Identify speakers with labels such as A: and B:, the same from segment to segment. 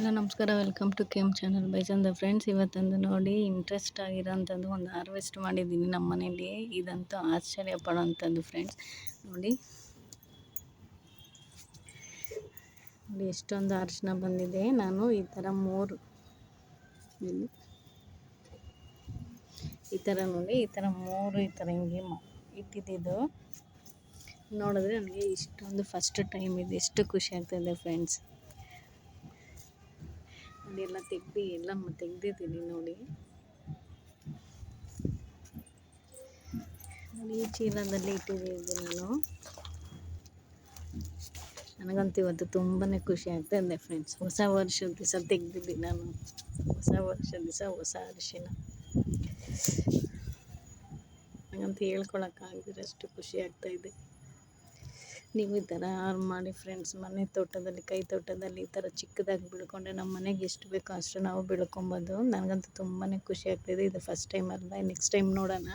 A: ಎಲ್ಲ ನಮಸ್ಕಾರ, welcome to ಕೆಮ್ channel by ಚಂದ ಫ್ರೆಂಡ್ಸ್. ಇವತ್ತೊಂದು ನೋಡಿ ಇಂಟ್ರೆಸ್ಟ್ ಆಗಿರೋಂಥದ್ದು ಒಂದು ಹಾರ್ವೆಸ್ಟ್ ಮಾಡಿದ್ದೀನಿ ನಮ್ಮ ಮನೇಲಿ. ಇದಂತೂ ಆಶ್ಚರ್ಯ ಪಡೋಂಥದ್ದು ಫ್ರೆಂಡ್ಸ್. ನೋಡಿ ಎಷ್ಟೊಂದು ಅರಿಶಿನ ಬಂದಿದೆ. ನಾನು ಈ ಥರ ನೋಡಿ ಈ ಥರ ಹಿಂಗೆ ಇಟ್ಟಿದ್ದು ನೋಡಿದ್ರೆ ನನಗೆ ಇಷ್ಟೊಂದು ಫಸ್ಟ್ ಟೈಮ್ ಇದು. ಎಷ್ಟು ಖುಷಿ ಆಗ್ತಾಯಿದೆ ಫ್ರೆಂಡ್ಸ್. ನೋಡಿ ಎಲ್ಲ ತೆಗ್ದಿದ್ದೀನಿ ನೋಡಿ. ಈ ಚೀಲದಲ್ಲಿ ಇಟ್ಟಿದ್ದೀನಿ ನಾನು. ನನಗಂತೂ ಇವತ್ತು ತುಂಬಾ ಖುಷಿ ಆಗ್ತಾಯಿದೆ ಫ್ರೆಂಡ್ಸ್. ಹೊಸ ವರ್ಷದ ದಿವಸ ತೆಗ್ದಿದ್ದೀನಿ ನಾನು. ಹೊಸ ವರ್ಷದ ದಿವಸ ಹೊಸ ಅರಿಶಿನ. ನನಗಂತೂ ಹೇಳ್ಕೊಳಕ್ಕಾಗದಿರೋಷ್ಟು ಖುಷಿ ಆಗ್ತಾಯಿದೆ. ನೀವು ಈ ಥರ ಮಾಡಿ ಫ್ರೆಂಡ್ಸ್. ಮನೆ ತೋಟದಲ್ಲಿ, ಕೈ ತೋಟದಲ್ಲಿ ಈ ಥರ ಚಿಕ್ಕದಾಗಿ ಬೆಳ್ಕೊಂಡ್ರೆ ನಮ್ಮ ಮನೆಗೆ ಎಷ್ಟು ಬೇಕೋ ಅಷ್ಟು ನಾವು ಬೆಳ್ಕೊಬೋದು. ನನಗಂತೂ ತುಂಬಾ ಖುಷಿ ಆಗ್ತಾಯಿದೆ. ಇದು ಫಸ್ಟ್ ಟೈಮ್ ಅಲ್ಲ, ನೆಕ್ಸ್ಟ್ ಟೈಮ್ ನೋಡೋಣ.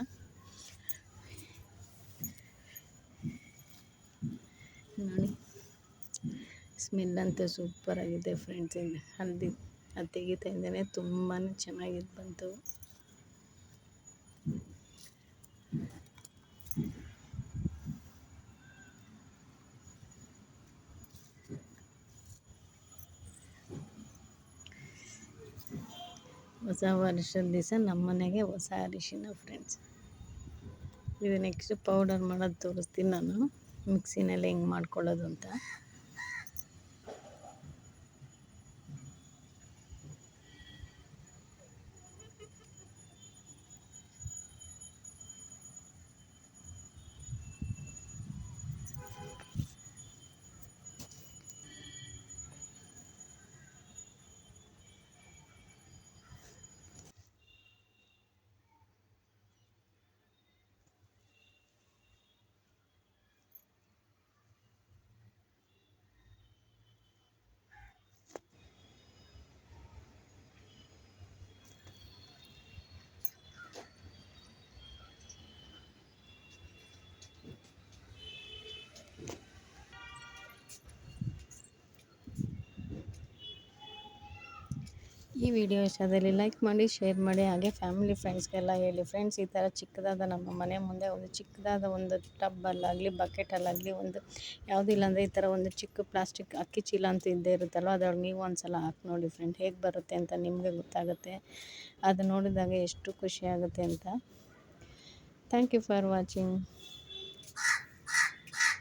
A: ನೋಡಿ ಸ್ಮೆಲ್ ಅಂತೂ ಸೂಪರಾಗಿದೆ ಫ್ರೆಂಡ್ಸ್. ಅದು ತೆಗಿತಾ ಇದ್ದೇನೆ, ತುಂಬಾ ಚೆನ್ನಾಗಿದ್ದು ಬಂತು. ಹೊಸ ವರ್ಷದ ದಿವಸ ನಮ್ಮ ಮನೆಗೆ ಹೊಸ ಅರಿಶಿನ ಫ್ರೆಂಡ್ಸ್. ಇದು ನೆಕ್ಸ್ಟ್ ಪೌಡರ್ ಮಾಡೋದು ತೋರಿಸ್ತೀನಿ ನಾನು, ಮಿಕ್ಸಿನಲ್ಲಿ ಹೆಂಗೆ ಮಾಡ್ಕೊಳ್ಳೋದು ಅಂತ. ಈ ವಿಡಿಯೋ ಇಷ್ಟದಲ್ಲಿ ಲೈಕ್ ಮಾಡಿ, ಶೇರ್ ಮಾಡಿ, ಹಾಗೆ ಫ್ಯಾಮಿಲಿ ಫ್ರೆಂಡ್ಸ್ಗೆಲ್ಲ ಹೇಳಿ ಫ್ರೆಂಡ್ಸ್. ಈ ಥರ ಚಿಕ್ಕದಾದ ನಮ್ಮ ಮನೆ ಮುಂದೆ ಒಂದು ಚಿಕ್ಕದಾದ ಒಂದು ಟಬ್ಬಲ್ಲಾಗಲಿ ಬಕೆಟಲ್ಲಾಗಲಿ ಒಂದು ಯಾವುದಿಲ್ಲ ಅಂದರೆ ಈ ಥರ ಒಂದು ಚಿಕ್ಕ ಪ್ಲಾಸ್ಟಿಕ್ ಅಕ್ಕಿ ಚೀಲ ಅಂತ ಇದ್ದೇ ಇರುತ್ತಲ್ವ, ಅದ್ರೊಳಗೆ ನೀವು ಒಂದು ಸಲ ಹಾಕಿ ನೋಡಿ ಫ್ರೆಂಡ್, ಹೇಗೆ ಬರುತ್ತೆ ಅಂತ ನಿಮಗೆ ಗೊತ್ತಾಗುತ್ತೆ. ಅದು ನೋಡಿದಾಗ ಎಷ್ಟು ಖುಷಿ ಆಗುತ್ತೆ ಅಂತ. Thank you for watching.